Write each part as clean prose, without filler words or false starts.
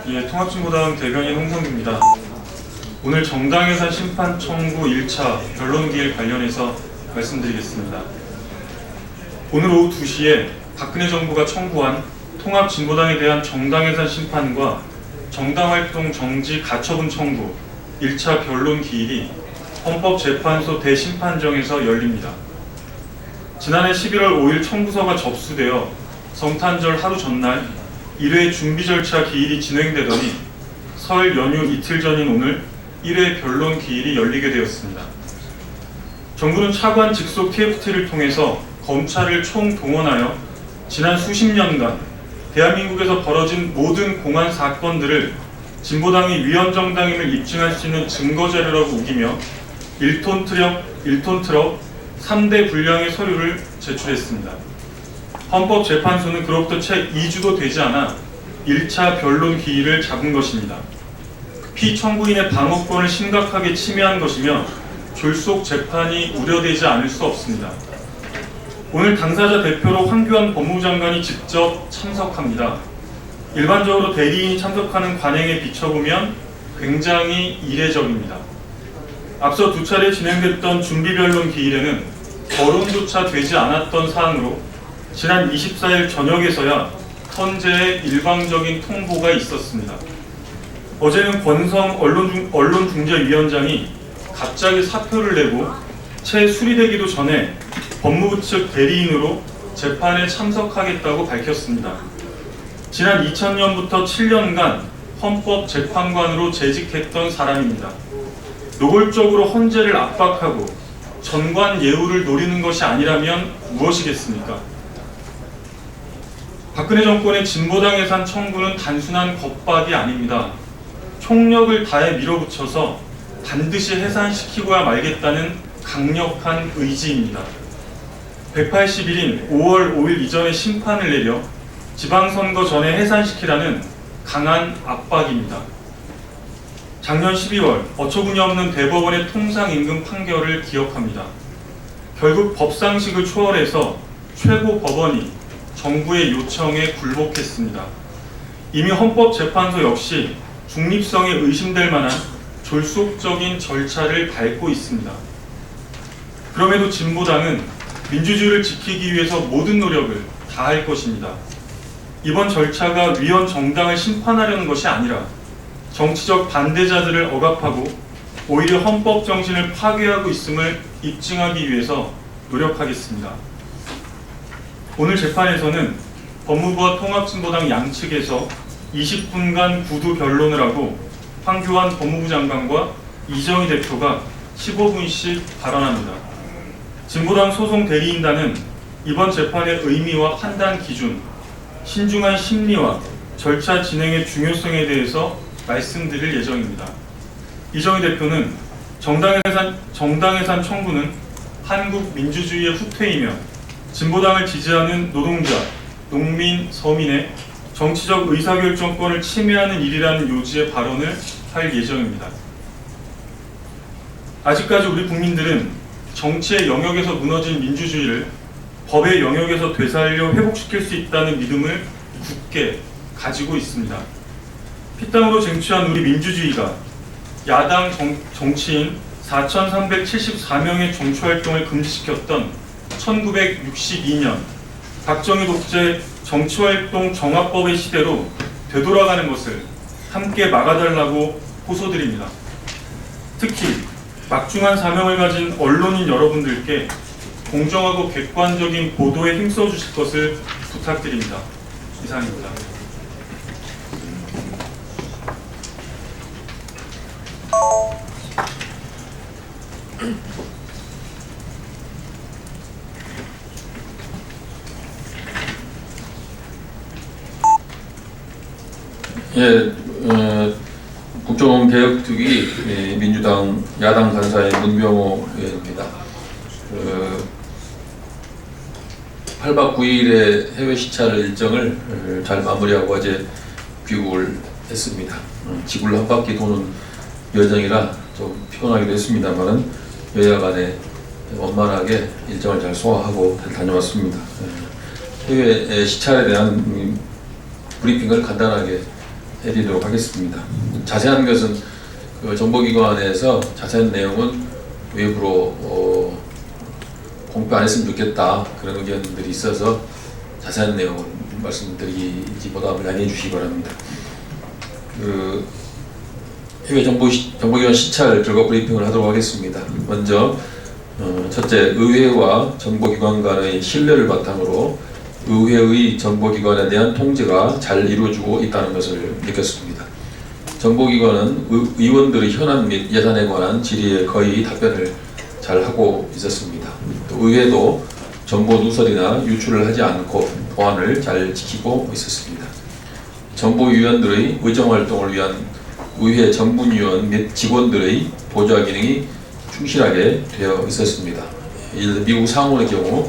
통합진보당 대변인 홍성규입니다. 오늘 정당해산 심판 청구 1차 변론기일 관련해서 말씀드리겠습니다. 오늘 오후 2시에 박근혜 정부가 청구한 통합진보당에 대한 정당해산 심판과 정당활동 정지 가처분 청구 1차 변론기일이 헌법재판소 대심판정에서 열립니다. 지난해 11월 5일 청구서가 접수되어 성탄절 하루 전날 1회 준비 절차 기일이 진행되더니 설 연휴 이틀 전인 오늘 1회 변론 기일이 열리게 되었습니다. 정부는 차관 직속 TFT를 통해서 검찰을 총동원하여 지난 수십 년간 대한민국에서 벌어진 모든 공안 사건들을 진보당이 위헌정당임을 입증할 수 있는 증거자료라고 우기며 1톤 트럭 3대 분량의 서류를 제출했습니다. 헌법재판소는 그로부터 채 2주도 되지 않아 1차 변론 기일을 잡은 것입니다. 피청구인의 방어권을 심각하게 침해한 것이며 졸속 재판이 우려되지 않을 수 없습니다. 오늘 당사자 대표로 황교안 법무부 장관이 직접 참석합니다. 일반적으로 대리인이 참석하는 관행에 비춰보면 굉장히 이례적입니다. 앞서 두 차례 진행됐던 준비변론 기일에는 거론조차 되지 않았던 사안으로 지난 24일 저녁에서야 헌재의 일방적인 통보가 있었습니다. 어제는 권성 언론중재위원장이 갑자기 사표를 내고 채 수리되기도 전에 법무부 측 대리인으로 재판에 참석하겠다고 밝혔습니다. 지난 2000년부터 7년간 헌법재판관으로 재직했던 사람입니다. 노골적으로 헌재를 압박하고 전관 예우를 노리는 것이 아니라면 무엇이겠습니까? 박근혜 정권의 진보당 해산 청구는 단순한 겁박이 아닙니다. 총력을 다해 밀어붙여서 반드시 해산시키고야 말겠다는 강력한 의지입니다. 180일인 5월 5일 이전에 심판을 내려 지방선거 전에 해산시키라는 강한 압박입니다. 작년 12월 어처구니 없는 대법원의 통상임금 판결을 기억합니다. 결국 법상식을 초월해서 최고법원이 정부의 요청에 굴복했습니다. 이미 헌법재판소 역시 중립성에 의심될 만한 졸속적인 절차를 밟고 있습니다. 그럼에도 진보당은 민주주의를 지키기 위해서 모든 노력을 다할 것입니다. 이번 절차가 위헌 정당을 심판하려는 것이 아니라 정치적 반대자들을 억압하고 오히려 헌법 정신을 파괴하고 있음을 입증하기 위해서 노력하겠습니다. 오늘 재판에서는 법무부와 통합진보당 양측에서 20분간 구두 변론을 하고 황교안 법무부 장관과 이정희 대표가 15분씩 발언합니다. 진보당 소송 대리인단은 이번 재판의 의미와 판단 기준, 신중한 심리와 절차 진행의 중요성에 대해서 말씀드릴 예정입니다. 이정희 대표는 정당해산 청구는 한국 민주주의의 후퇴이며 진보당을 지지하는 노동자, 농민, 서민의 정치적 의사결정권을 침해하는 일이라는 요지의 발언을 할 예정입니다. 아직까지 우리 국민들은 정치의 영역에서 무너진 민주주의를 법의 영역에서 되살려 회복시킬 수 있다는 믿음을 굳게 가지고 있습니다. 피땀으로 쟁취한 우리 민주주의가 야당 정치인 4,374명의 정치활동을 금지시켰던 1962년 박정희 독재 정치활동 정화법의 시대로 되돌아가는 것을 함께 막아달라고 호소드립니다. 특히 막중한 사명을 가진 언론인 여러분들께 공정하고 객관적인 보도에 힘써 주실 것을 부탁드립니다. 이상입니다. 국정개혁특위 민주당 야당 간사의 문병호 의원입니다. 8박 9일의 해외 시찰 일정을 잘 마무리하고 어제 귀국을 했습니다. 지구를 한 바퀴 도는 여정이라 좀 피곤하기도 했습니다만은 여야 간에 원만하게 일정을 잘 소화하고 다녀왔습니다. 해외 시찰에 대한 브리핑을 간단하게 해드리도록 하겠습니다. 자세한 것은 그 정보기관에서 자세한 내용은 외부로 공표 안 했으면 좋겠다 그런 의견들이 있어서 자세한 내용은 말씀드리기보다 양해해 주시기 바랍니다. 그 해외 정보기관 시찰 결과 브리핑을 하도록 하겠습니다. 먼저 첫째, 의회와 정보기관 간의 신뢰를 바탕으로 의회의 정보기관에 대한 통제가 잘 이루어지고 있다는 것을 느꼈습니다. 정보기관은 의원들의 현안 및 예산에 관한 질의에 거의 답변을 잘 하고 있었습니다. 또 의회도 정보 누설이나 유출을 하지 않고 보안을 잘 지키고 있었습니다. 정보위원들의 의정활동을 위한 의회 정문위원 및 직원들의 보좌 기능이 충실하게 되어 있었습니다. 예를 들어 미국 상원의 경우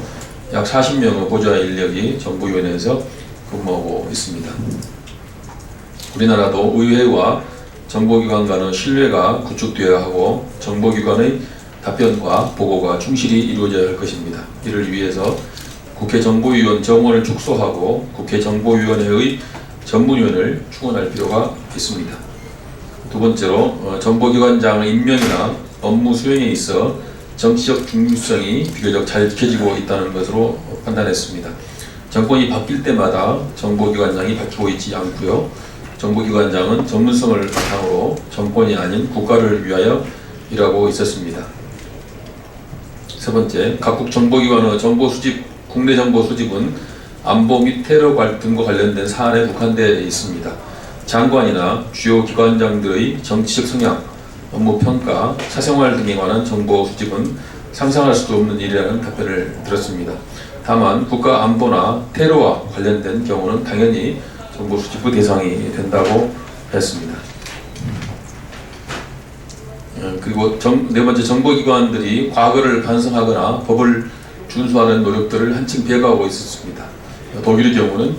약 40명의 보좌 인력이 정보위원회에서 근무하고 있습니다. 우리나라도 의회와 정보기관 간의 신뢰가 구축되어야 하고 정보기관의 답변과 보고가 충실히 이루어져야 할 것입니다. 이를 위해서 국회 정보위원 정원을 축소하고 국회 정보위원회의 전문위원을 충원할 필요가 있습니다. 두 번째로 정보기관장의 임명이나 업무 수행에 있어 정치적 중립성이 비교적 잘 지켜지고 있다는 것으로 판단했습니다. 정권이 바뀔 때마다 정보기관장이 바뀌고 있지 않고요. 정보기관장은 전문성을 바탕으로 정권이 아닌 국가를 위하여 일하고 있었습니다. 세 번째, 각국 정보기관의 국내 정보 수집은 안보 및 테러 등과 관련된 사안에 국한되어 있습니다. 장관이나 주요 기관장들의 정치적 성향, 업무 평가, 사생활 등에 관한 정보 수집은 상상할 수도 없는 일이라는 답변을 들었습니다. 다만 국가 안보나 테러와 관련된 경우는 당연히 정보 수집의 대상이 된다고 했습니다. 그리고 네 번째, 정보기관들이 과거를 반성하거나 법을 준수하는 노력들을 한층 배가하고 있었습니다. 독일의 경우는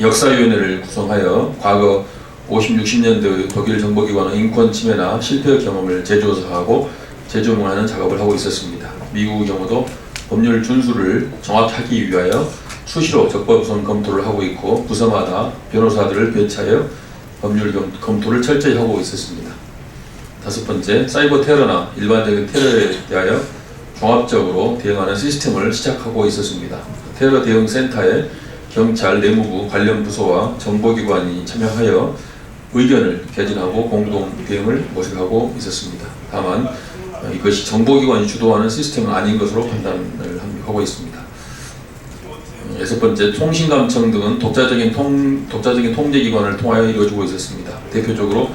역사위원회를 구성하여 과거 50, 60년대 독일 정보기관의 인권 침해나 실패 경험을 재조사하고 재조명하는 작업을 하고 있었습니다. 미국의 경우도 법률 준수를 정확하기 위하여 수시로 적법성 검토를 하고 있고 부서마다 변호사들을 배치하여 법률 검토를 철저히 하고 있었습니다. 다섯 번째, 사이버 테러나 일반적인 테러에 대하여 종합적으로 대응하는 시스템을 시작하고 있었습니다. 테러 대응 센터에 경찰, 내무부, 관련 부서와 정보기관이 참여하여 의견을 개진하고 공동 대응을 모색하고 있었습니다. 다만 이것이 정보기관이 주도하는 시스템은 아닌 것으로 판단을 하고 있습니다. 여섯 번째, 통신감청 등은 독자적인 통제기관을 통하여 이루어지고 있었습니다. 대표적으로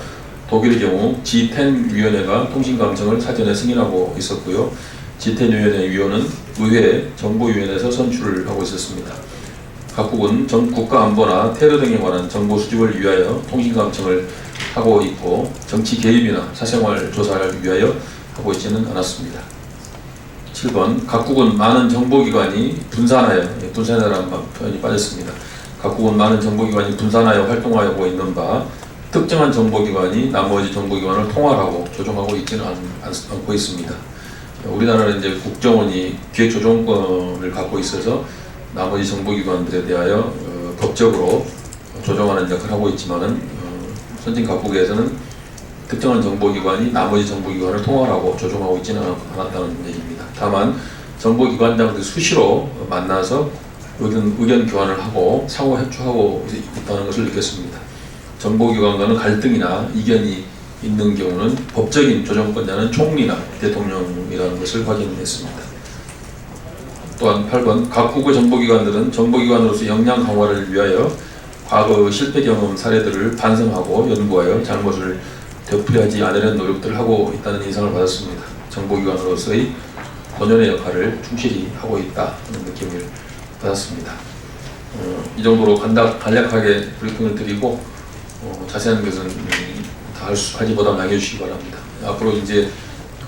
독일의 경우 G10 위원회가 통신감청을 사전에 승인하고 있었고요. G10 위원회 위원은 의회 정보위원회에서 선출을 하고 있었습니다. 각국은 국가안보나 테러 등에 관한 정보 수집을 위하여 통신감청을 하고 있고 정치 개입이나 사생활 조사를 위하여 하고 있지는 않았습니다. 7번, 각국은 많은 정보기관이 분산하여라는 표현이 빠졌습니다. 각국은 많은 정보기관이 분산하여 활동하고 있는 바 특정한 정보기관이 나머지 정보기관을 통할하고 조종하고 있지는 않고 있습니다. 우리나라는 이제 국정원이 기획조정권을 갖고 있어서 나머지 정보기관들에 대하여 법적으로 조정하는 역할을 하고 있지만은 선진 각국에서는 특정한 정보기관이 나머지 정보기관을 통할하고 조정하고 있지는 않았다는 얘기입니다. 다만 정보기관장들이 수시로 만나서 의견 교환을 하고 상호 협조하고 있다는 것을 느꼈습니다. 정보기관과는 갈등이나 이견이 있는 경우는 법적인 조정권자는 총리나 대통령이라는 것을 확인했습니다. 또한 8번, 각국의 정보기관들은 정보기관으로서 역량 강화를 위하여 과거의 실패 경험 사례들을 반성하고 연구하여 잘못을 되풀이하지 않으려는 노력들을 하고 있다는 인상을 받았습니다. 정보기관으로서의 본연의 역할을 충실히 하고 있다는 느낌을 받았습니다. 이 정도로 간략하게 브리핑을 드리고 자세한 것은 다 하지보다 남겨주시기 바랍니다. 앞으로 이제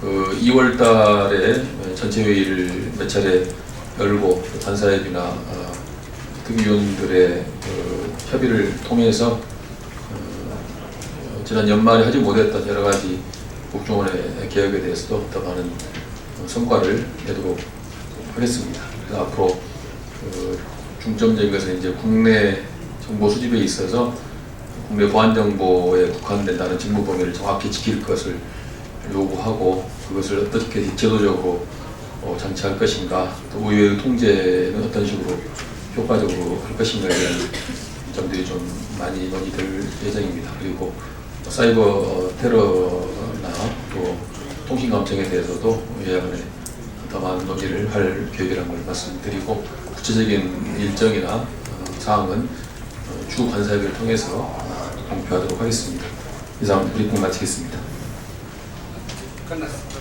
2월 달에 전체 회의를 몇 차례 열고 간사회비나 특위위원들의 협의를 통해서 지난 연말에 하지 못했던 여러 가지 국정원의 개혁에 대해서도 더 많은 성과를 내도록 하겠습니다. 그래서 앞으로 중점적인 것은 이제 국내 정보 수집에 있어서 국내 보안 정보에 국한된다는 직무 범위를 정확히 지킬 것을 요구하고 그것을 어떻게 제도적으로 장치할 것인가, 또 의회의 통제는 어떤 식으로 효과적으로 할 것인가에 대한 점들이 좀 많이 논의될 예정입니다. 그리고 사이버 테러나 또 통신 감청에 대해서도 예컨대 더 많은 논의를 할 계획이라는 걸 말씀드리고, 구체적인 일정이나 사항은 주 관사회를 통해서 공표하도록 하겠습니다. 이상 브리핑 마치겠습니다. 끝났습니다.